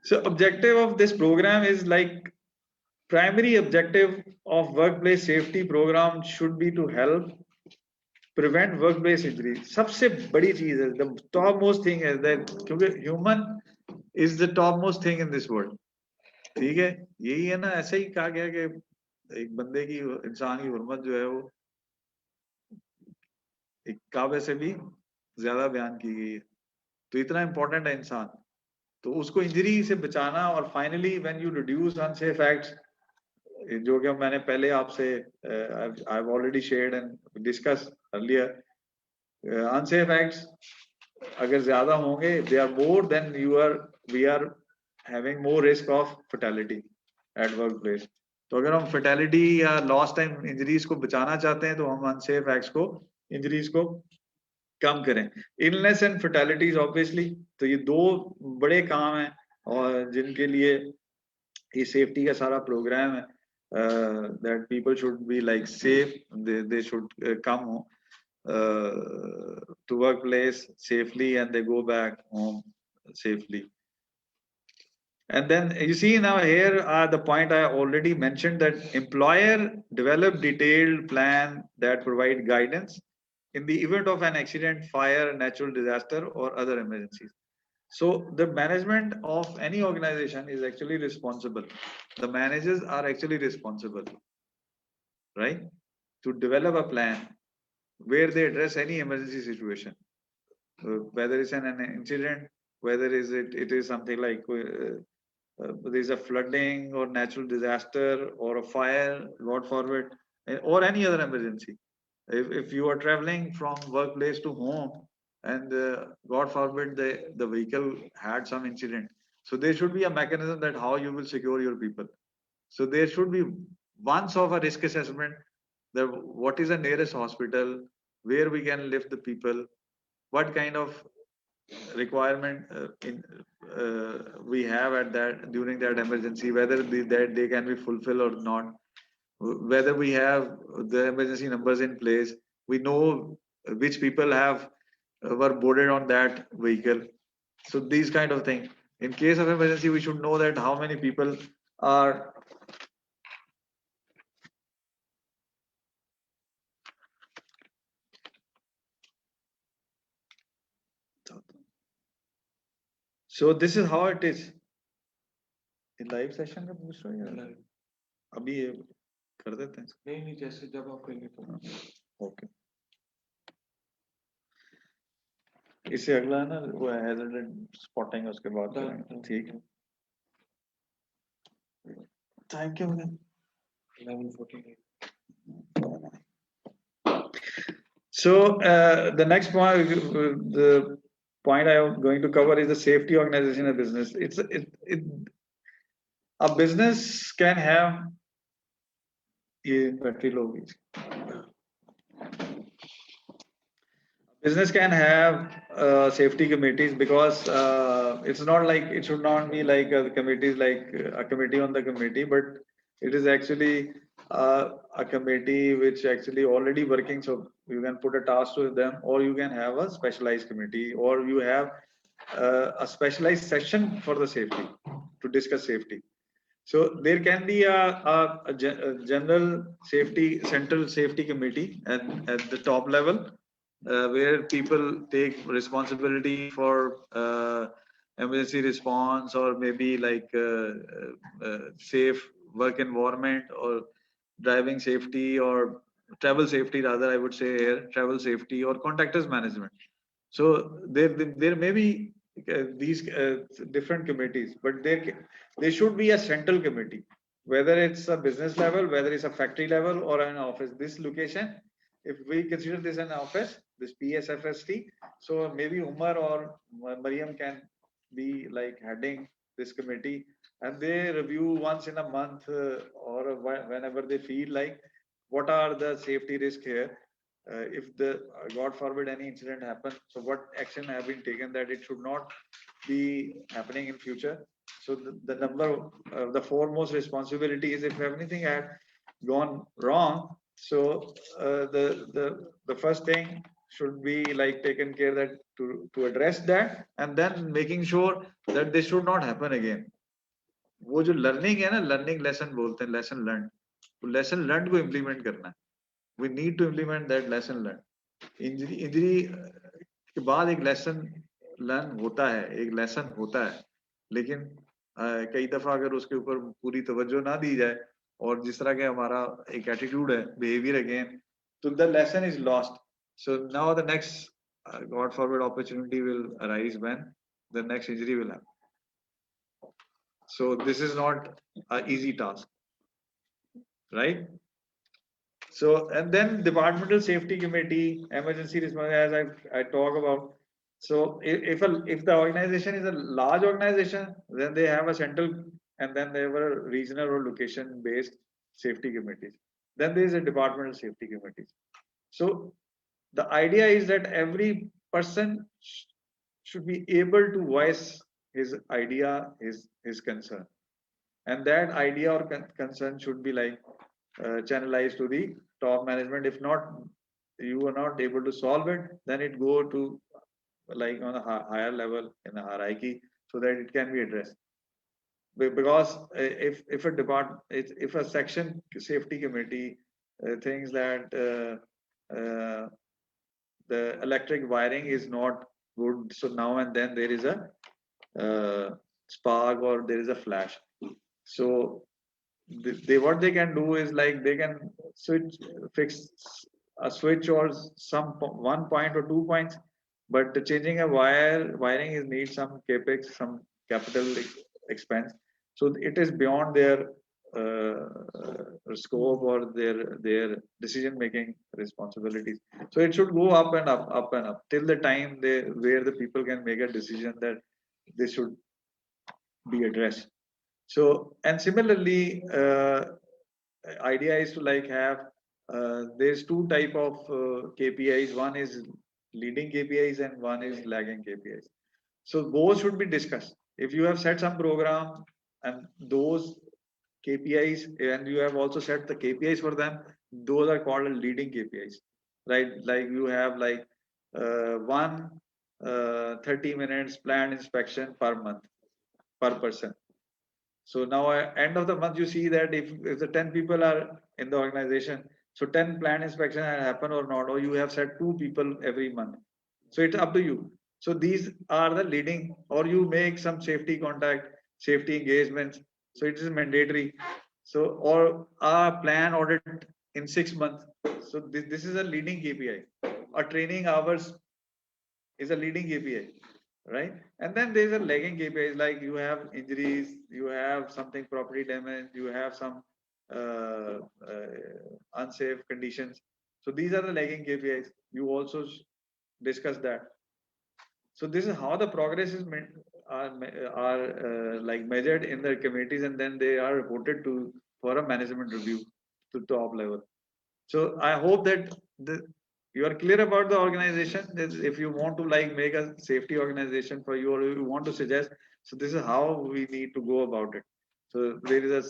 So objective of this program is like primary objective of workplace safety program should be to help prevent workplace injury. सबसे बड़ी चीज है, the topmost thing is that क्योंकि human is the topmost thing in this world. ठीक है, यही है ना, ऐसे ही कहा गया कि एक बंदे की, इंसान की हुर्मत जो है वो एक काबे से भी ज्यादा बयान की गई है. तो इतना इंपॉर्टेंट है इंसान, तो उसको इंजरी से बचाना. और finally when you reduce unsafe acts, जो कि मैंने पहले आपसे I have already shared and discuss earlier, unsafe acts अगर ज्यादा होंगे, they are more than we are having more risk of fatality at work place. तो अगर हम फैटेलिटी या लॉस्ट टाइम इंजरीज को बचाना चाहते हैं तो हम अनसेफ एक्ट्स को, इंजरीज को कम करें. इलनेस एंड फैटेलिटीज ऑब्वियसली, तो ये दो बड़े काम हैं और जिनके लिए ये सेफ्टी का सारा प्रोग्राम है. That people should be like safe, they should come to workplace safely and they go back home safely. And then you see now here the point I already mentioned, that employer develop detailed plan that provide guidance in the event of an accident, fire, natural disaster or other emergencies. So the management of any organization is actually responsible. The managers are actually responsible, right, to develop a plan where they address any emergency situation, whether it's an incident, whether it is something like there's a flooding or natural disaster or a fire, God forbid, or any other emergency. If you are traveling from workplace to home and God forbid the vehicle had some incident, so there should be a mechanism that how you will secure your people. So there should be once of a risk assessment, what is the nearest hospital, where we can lift the people, what kind of requirement we have at that during that emergency, whether that they can be fulfilled or not, whether we have the emergency numbers in place, we know which people have were boarded on that vehicle. So these kind of things. In case of emergency, we should know that how many people are so this is how it is. In live session में पूछ रहे हो या अभी ये कर देते हैं? नहीं जैसे जब आप कहेंगे तो ओके. इससे अगला है ना वो हैजर्ड स्पॉटिंग, उसके बाद करेंगे. ठीक है, thank you. 11:48. So the next point, the point I am going to cover is the safety organization of business. A business can have safety committees, because it's not like, it should not be like a committee like a committee on the committee, but it is actually a committee which actually already working. So you can put a task to them, or you can have a specialized committee, or you have a specialized session for the safety to discuss safety. So there can be a general safety, central safety committee at the top level, where people take responsibility for emergency response, or maybe like safe work environment, or driving safety, or travel safety rather, I would say here, travel safety, or contractors management. So there may be these different committees, but there should be a central committee, whether it's a business level, whether it's a factory level, or an office. This location, if we consider this an office, this PSFST, so maybe Umar or Mariam can be like heading this committee, and they review once in a month or whenever they feel like what are the safety risks here. If the God forbid any incident happens, so what action have been taken that it should not be happening in future. So the foremost responsibility is if anything had gone wrong, so the first thing should be like taken care that to address that, and then making sure that this should not happen again. वो जो learning है ना, learning lesson बोलते हैं, lesson learn, तो lesson learn को implement करना है. We need to implement that lesson learn. Injury के बाद एक लेसन लर्न होता है, एक लेसन होता है, लेकिन कई दफा अगर उसके ऊपर पूरी तवज्जो ना दी जाए और जिस तरह के हमारा एक एटीट्यूड है, बिहेवियर अगेन, तो the lesson is lost. So now the next God forward opportunity will arise when the next injury will happen. So this is not an easy task, right? So and then departmental safety committee, emergency response, as I talk about. So if the organization is a large organization, then they have a central and then they have a regional or location based safety committees. Then there is a departmental safety committees. So the idea is that every person should be able to voice his idea, his concern, and that idea or concern should be like channelized to the top management. If not, you are not able to solve it, then it go to like on a higher level in the hierarchy so that it can be addressed. Because if a department, if a section safety committee thinks that the electric wiring is not good, so now and then there is a spark or there is a flash. So they what they can do is like they can fix a switch or some 1 point or 2 points, but changing a wiring is need some capex, some capital expense. So it is beyond their scope or their decision making responsibilities. So it should go up and up and up till the time they where the people can make a decision that this should be addressed. So and similarly, idea is to like have there's two type of KPIs. One is leading KPIs and one is lagging KPIs. So both should be discussed. If you have set some program and those KPIs and you have also set the KPIs for them, those are called leading KPIs, right? Like you have like one 30 minutes planned inspection per month per person. So now at end of the month, you see that if the 10 people are in the organization, so 10 planned inspection happen or not, or you have set 2 people every month. So it's up to you. So these are the leading, or you make some safety contact, safety engagements. So it is mandatory. So or a plan audit in 6 months. So this is a leading KPI. Or training hours is a leading KPI, right? And then there's a lagging KPIs, like you have injuries, you have something property damage, you have some unsafe conditions. So these are the lagging KPIs. You also discuss that. So this is how the progress is are like measured in the committees, and then they are reported to for a management review to top level. So I hope that you are clear about the organization. If you want to like make a safety organization for you, or you want to suggest, so this is how we need to go about it. So there is a